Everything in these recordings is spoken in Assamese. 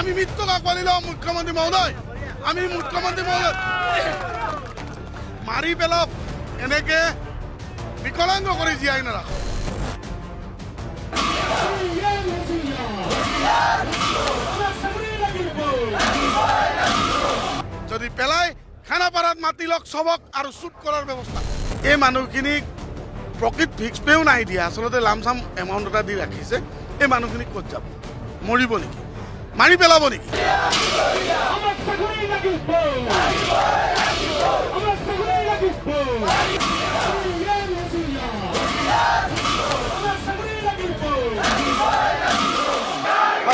আমি মৃত্যু আঁকোৱালি লওঁ মুখ্যমন্ত্ৰী মহোদয় আমি মুখ্যমন্ত্ৰী মহোদয় মাৰি পেলাওক এনেকে বিকলাঙ্গ কৰি জীয়াই নাৰাখক যদি পেলাই খানাপাৰাত মাতি লওক সবক আৰু শুট কৰাৰ ব্যৱস্থা এই মানুহখিনিক প্ৰকৃত ফিক্স পেও নাই দিয়া আসলতে লামসাম এমাউণ্ট এটা দি ৰাখিছে এই মানুহখিনিক ক'ত যাব মৰিব নেকি মাৰি পেলাব নেকি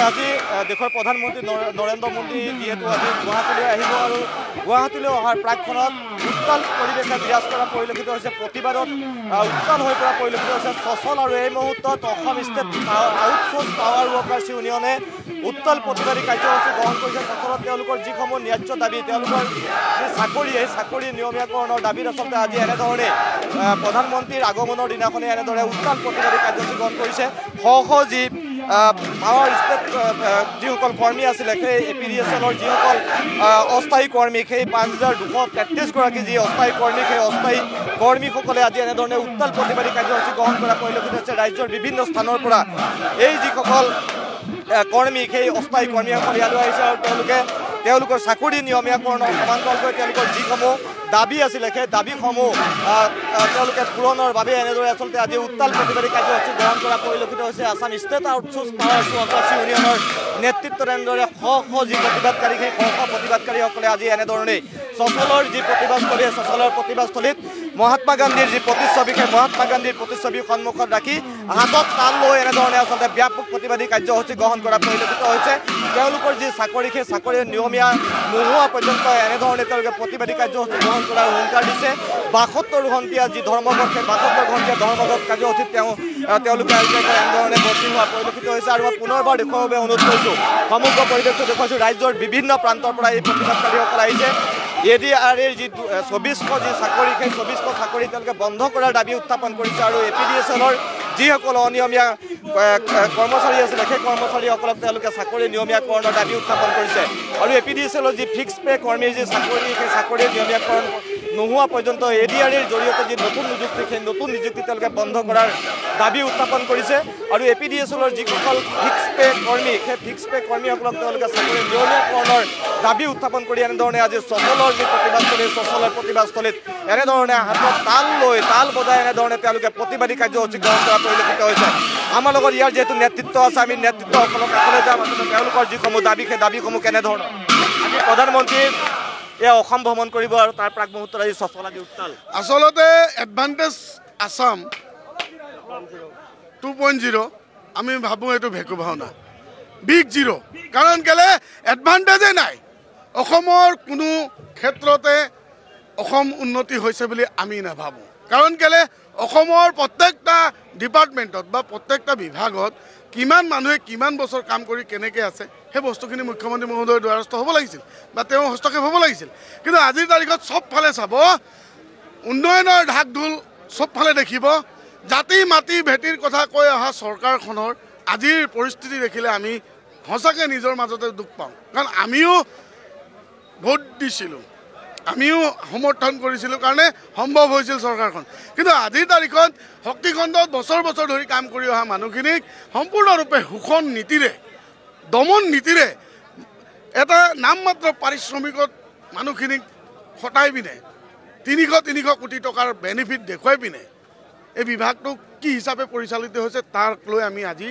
আজি দেশৰ প্ৰধানমন্ত্ৰী নৰেন্দ্ৰ মোদী যিহেতু আজি গুৱাহাটীলৈ আহিব আৰু গুৱাহাটীলৈ অহাৰ প্ৰাকক্ষণত উত্তাল পৰিৱেশে বিৰাজ কৰা পৰিলক্ষিত হৈছে প্ৰতিবাদত উত্তাল হৈ পৰা পৰিলক্ষিত হৈছে সচল আৰু এই মুহূৰ্তত অসম ষ্টেট আউটচোৰ্চ পাৱাৰ ৱৰ্কাৰ্ছ ইউনিয়নে উত্তাল প্ৰতিবাদী কাৰ্যসূচী গ্ৰহণ কৰিছে সচলত তেওঁলোকৰ যিসমূহ ন্যায্য দাবী তেওঁলোকৰ যি চাকৰি এই চাকৰি নিয়মীয়াকৰণৰ দাবীত আচলতে আজি এনেধৰণে প্ৰধানমন্ত্ৰীৰ আগমনৰ দিনাখনে এনেদৰে উত্তাল প্ৰতিবাদী কাৰ্যসূচী গ্ৰহণ কৰিছে যি পাৱাৰ ষ্টেট যিসকল কৰ্মী আছিলে সেই APDSLৰ যিসকল অস্থায়ী কৰ্মী সেই 5233গৰাকী যি অস্থায়ী কৰ্মী সেই অস্থায়ী কৰ্মীসকলে আজি এনেধৰণে উত্তাল প্ৰতিবাদী কাৰ্যসূচী গ্ৰহণ কৰা পৰিলক্ষিত হৈছে ৰাজ্যৰ বিভিন্ন স্থানৰ পৰা এই যিসকল কৰ্মী সেই অস্থায়ী কৰ্মীসকল ইয়ালৈ আহিছে আৰু তেওঁলোকৰ চাকৰি নিয়মীয়াকৰণৰ সমান্তৰালকৈ তেওঁলোকৰ যিসমূহ দাবী আছিলে সেই দাবীসমূহ তেওঁলোকে পূৰণৰ বাবে এনেদৰে আচলতে আজি উত্তাল প্ৰতিবাদী কাৰ্যসূচী গ্ৰহণ কৰা পৰিলক্ষিত হৈছে আসাম ষ্টেট আউটচোৰ্চ পাৱাৰ ৱৰ্কাৰ্ছ ইউনিয়নৰ নেতৃত্বত এনেদৰে যি প্ৰতিবাদকাৰী সেই প্ৰতিবাদকাৰীসকলে আজি এনেধৰণেই সচলৰ যি প্ৰতিবাদস্থলী সচলৰ প্ৰতিবাদস্থলীত মহাত্মা গান্ধীৰ যি প্ৰতিচ্ছবি সেই মহাত্মা গান্ধীৰ প্ৰতিচ্ছবিৰ সন্মুখত ৰাখি হাতত তাল লৈ এনেধৰণে আচলতে ব্যাপক প্ৰতিবাদী কাৰ্যসূচী গ্ৰহণ কৰা পৰিলক্ষিত হৈছে তেওঁলোকৰ যি চাকৰি সেই চাকৰিৰ নিয়মীয়া নোহোৱা পৰ্যন্ত এনেধৰণে তেওঁলোকে প্ৰতিবাদী কাৰ্যসূচী গ্ৰহণ কৰাৰ হুংকাৰ দিছে 72 ঘণ্টীয়া যি ধৰ্মঘট সেই 72 ঘণ্টীয়া ধৰ্মঘট কাৰ্যসূচীত তেওঁলোকে এনেধৰণে ভৰ্তি হোৱা পৰিলক্ষিত হৈছে আৰু মই পুনৰবাৰ দেখুৱাৰ বাবে অনুৰোধ কৰিছোঁ সমগ্ৰ পৰিৱেশটো দেখুৱাইছোঁ ৰাজ্যৰ বিভিন্ন প্ৰান্তৰ পৰা এই প্ৰতিবাদকাৰীসকল আহিছে ADRৰ যি 2400 যি চাকৰি সেই 2400 চাকৰি তেওঁলোকে বন্ধ কৰাৰ দাবী উত্থাপন কৰিছে আৰু APDSLৰ যিসকল অনিয়মীয়া কৰ্মচাৰী আছিলে সেই কৰ্মচাৰীসকলক তেওঁলোকে চাকৰি নিয়মীয়াকৰণৰ দাবী উত্থাপন কৰিছে আৰু APDSLৰ যি ফিক্স পে কৰ্মীৰ যি চাকৰি সেই চাকৰিৰ নিয়মীয়াকৰণ নোহোৱা পৰ্যন্ত ADRৰ জৰিয়তে যি নতুন নিযুক্তি সেই নতুন নিযুক্তি তেওঁলোকে বন্ধ কৰাৰ দাবী উত্থাপন কৰিছে আৰু APDSLৰ যিসকল ফিক্স পে কৰ্মী সেই ফিক্স পে কৰ্মীসকলক তেওঁলোকে চাকৰি নিয়মীয়াকৰণৰ দাবী উত্থাপন কৰি এনেধৰণে আজি সচলৰ যি প্ৰতিবাদস্থলী সচলৰ প্ৰতিবাদস্থলীত এনেধৰণে হাতত তাল বজাই এনেধৰণে তেওঁলোকে প্ৰতিবাদী কাৰ্যসূচী গ্ৰহণ কৰা পৰিলক্ষিত হৈছে আমাৰ লগত ইয়াৰ যিহেতু নেতৃত্ব আছে আমি নেতৃত্বসকলক কাষলৈ যাম আচলতে তেওঁলোকৰ যিসমূহ দাবী সেই দাবীসমূহ কেনেধৰণৰ আজি প্ৰধানমন্ত্ৰী অসম ভ্ৰমণ কৰিব আৰু তাৰ প্ৰাক মুহূৰ্তত আজি সচল আজি উত্তাল আসলতে এডভান্টেজ আসাম 2.0 আমি ভাবোঁ এইটো ভেকু ভাওনা বিগ জিৰ' কাৰণ কেলে এডভান্টেজে নাই অসমৰ কোনো ক্ষেত্ৰতে অসম উন্নতি হৈছে বুলি আমি নাভাবোঁ কাৰণ কেলে অসমৰ প্ৰত্যেকটা ডিপাৰ্টমেণ্টত বা প্ৰত্যেকটা বিভাগত কিমান মানুহে কিমান বছৰ কাম কৰি কেনেকৈ আছে সেই বস্তুখিনি মুখ্যমন্ত্ৰী মহোদয়ৰ দ্বাৰস্থ হ'ব লাগিছিল বা তেওঁ হস্তক্ষেপ হ'ব লাগিছিল কিন্তু আজিৰ তাৰিখত চবফালে চাব উন্নয়নৰ ঢাক ঢোল চবফালে দেখিব জাতি মাটি ভেটিৰ কথা কৈ অহা চৰকাৰখনৰ আজিৰ পৰিস্থিতি দেখিলে আমি সঁচাকৈ নিজৰ মাজতে দুখ পাওঁ কাৰণ আমিও ভোট দিছিলোঁ আমিও সমৰ্থন কৰিছিলোঁ কাৰণে সম্ভৱ হৈছিল চৰকাৰখন কিন্তু আজিৰ তাৰিখত শক্তিখণ্ডত বছৰ বছৰ ধৰি কাম কৰি অহা মানুহখিনিক সম্পূৰ্ণৰূপে শোষণ নীতিৰে দমন নীতিৰে এটা নামমাত্ৰ পাৰিশ্ৰমিকত মানুহখিনিক হটাই পিনে 300 কোটি টকাৰ বেনিফিট দেখুৱাই পিনে এই বিভাগটো কি হিচাপে পৰিচালিত হৈছে তাক লৈ আমি আজি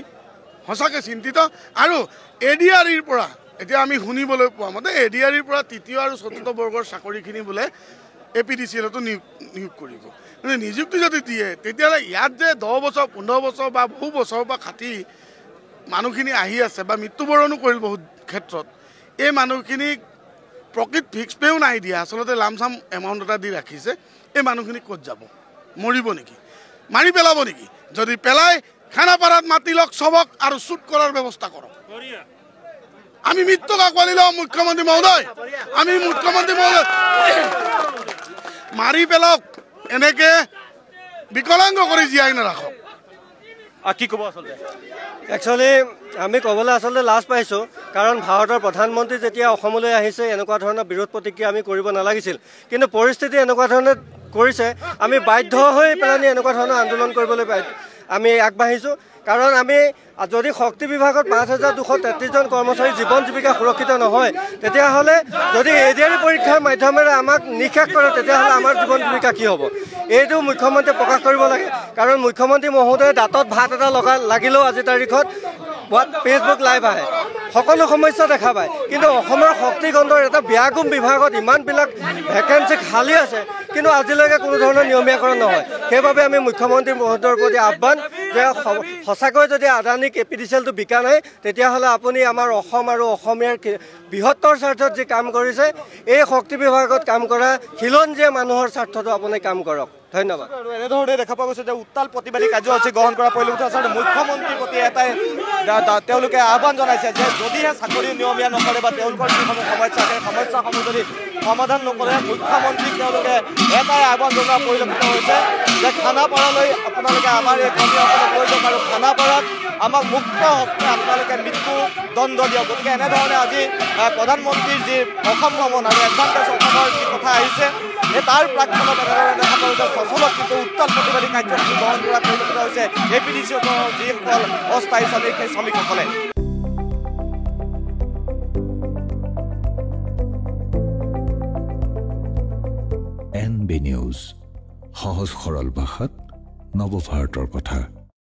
সঁচাকৈ চিন্তিত আৰু ADRৰ পৰা এতিয়া আমি শুনিবলৈ পোৱা মতে ADRৰ পৰা তৃতীয় আৰু চতুৰ্থ বৰ্গৰ চাকৰিখিনি বোলে APDSLতো নিয়োগ কৰিব কিন্তু নিযুক্তি যদি দিয়ে তেতিয়াহ'লে ইয়াত যে 10 বছৰ 15 বছৰ বা বহু বছৰৰ পৰা খাটি মানুহখিনি আহি আছে বা মৃত্যুবৰণো কৰিল বহুত ক্ষেত্ৰত এই মানুহখিনিক প্ৰকৃত ফিক্স পেও নাই দিয়া আসলতে লামসাম এমাউণ্ট এটা দি ৰাখিছে এই মানুহখিনিক ক'ত যাব মৰিব নেকি মাৰি পেলাব নেকি যদি পেলাই খানাপাৰাত মাতি লওক সবক আৰু শুট কৰাৰ ব্যৱস্থা কৰক আমি মৃত্যু আঁকোৱালি লওঁ মুখ্যমন্ত্ৰী মহোদয় আমি মুখ্যমন্ত্ৰী মহোদয় মাৰি পেলাওক এনেকে বিকলাঙ্গ কৰি জীয়াই নাৰাখক কি ক'ব আচলতে একচুৱেলি আমি ক'বলৈ আচলতে লাজ পাইছোঁ কাৰণ ভাৰতৰ প্ৰধানমন্ত্ৰী যেতিয়া অসমলৈ আহিছে এনেকুৱা ধৰণৰ বিৰোধ প্ৰতিক্ৰিয়া আমি কৰিব নালাগিছিল কিন্তু পৰিস্থিতি এনেকুৱা ধৰণে কৰিছে আমি বাধ্য হৈ পেলানি এনেকুৱা ধৰণৰ আন্দোলন কৰিবলৈ আমি আগবাঢ়িছোঁ কাৰণ আমি যদি শক্তি বিভাগত ৫,২৩৩জন কৰ্মচাৰী জীৱন জীৱিকা সুৰক্ষিত নহয় তেতিয়াহ'লে যদি এডিআৰই পৰীক্ষাৰ মাধ্যমেৰে আমাক নিষেধ কৰে তেতিয়াহ'লে আমাৰ জীৱন জীৱিকা কি হ'ব এইটো মুখ্যমন্ত্ৰীয়ে প্ৰকাশ কৰিব লাগে কাৰণ মুখ্যমন্ত্ৰী মহোদয়ে দাঁতত ভাত এটা লাগিলেও আজিৰ তাৰিখত ফেচবুক লাইভ আহে সকলো সমস্যা দেখা পায় কিন্তু অসমৰ শক্তি খণ্ডৰ এটা ব্যাগুম বিভাগত ইমানবিলাক ভেকেঞ্চি খালী আছে কিন্তু আজিলৈকে কোনো ধৰণৰ নিয়মীয়াকৰণ নহয় সেইবাবে আমি মুখ্যমন্ত্ৰী মহোদয়ৰ প্ৰতি আহ্বান যে সঁচাকৈ যদি আদানী কেপিটেলটো বিকা নাই তেতিয়াহ'লে আপুনি আমাৰ অসম আৰু অসমীয়াৰ বৃহত্তৰ স্বাৰ্থত যি কাম কৰিছে এই শক্তি বিভাগত কাম কৰা খিলঞ্জীয়া মানুহৰ স্বাৰ্থতো আপুনি কাম কৰক ধন্যবাদ এনেধৰণে দেখা পোৱা গৈছে যে উত্তাল প্ৰতিবাদী কাৰ্যসূচী গ্ৰহণ কৰা পৰিলক্ষিত হৈছে আৰু মুখ্যমন্ত্ৰীৰ প্ৰতি এটাই তেওঁলোকে আহ্বান জনাইছে যে যদিহে চাকৰি নিয়মীয়া নকৰে বা তেওঁলোকৰ যিসমূহ সমস্যা সেই সমস্যাসমূহ যদি সমাধান নকৰে মুখ্যমন্ত্ৰীক তেওঁলোকে এটাই আহ্বান জনোৱা পৰিলক্ষিত হৈছে যে খানাপাৰালৈ আপোনালোকে আমাৰ এই কৰ্মীসকলক লৈ যাওক আৰু খানাপাৰাত আমাক মুক্ত হস্তে আপোনালোকে মৃত্যু দণ্ড দিয়ক গতিকে এনেধৰণে আজি প্ৰধানমন্ত্ৰীৰ যি অসম ভ্ৰমণ আৰু এডভান্টেজ অসমৰ যি কথা আহিছে এই তাৰ প্ৰাক্ক্ষণত এনেধৰণে দেখা পোৱা গৈছে চচলত কিন্তু উত্তাল প্ৰতিবাদী কাৰ্যসূচী গ্ৰহণ কৰা পৰিলক্ষিত হৈছে APDC যিসকল অস্থায়ী শ্ৰমিক সেই শ্ৰমিকসকলে NB নিউজ সহজ সৰল ভাষাত নৱভাৰতৰ কথা।